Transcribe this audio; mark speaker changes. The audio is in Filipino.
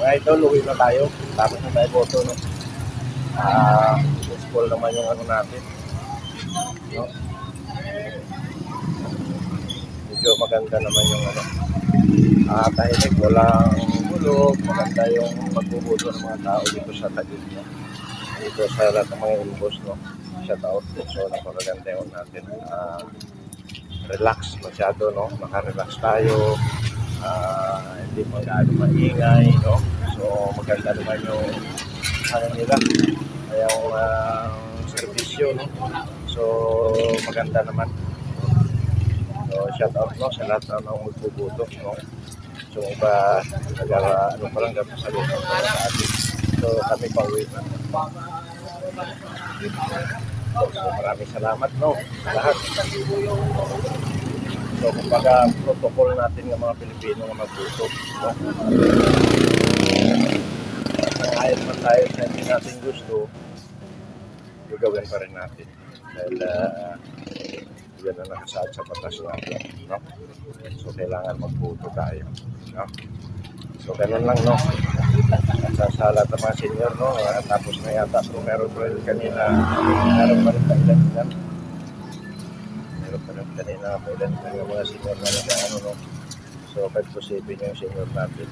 Speaker 1: Mga idol, uwi na tayo. Tapos na tayo boto, no? Useful naman yung ano natin. No? Medyo maganda naman yung ano. Tahimik, walang bulog. Maganda yung pagbubuto ng mga tao dito sa Taguig, no? Dito sa lahat ng mga inbox, no? Shout out po. So, napakaganda yung natin. Relax masyado, no? Makarelax tayo. Hindi magkano maingay, no? So, maganda naman yung ano nila, yung servisyo, no? So, maganda naman. So, shout out, no, sa lahat ng magbubuto, no? So, iba, ano pa lang gano'n sa lupa sa atin. So, kami pa uwi na. So, maraming salamat, no? Sa lahat. So, kumbaga, protocol natin ng mga Pilipino na magbuto, no? Ayos man tayo sa hindi natin gusto, gagawin pa rin natin. Dahil, yan na nakasaad sa batas natin, no? So, kailangan magbuto tayo, no? So, ganun lang, no? At sa lahat ng mga senior, no? Tapos na yata, pero meron pa rin kanina, meron pa rin kailan yan. Meron pa rin kanina, kailan yung mga senior na nag-ano, no? So, 5 to 7 yung senior natin.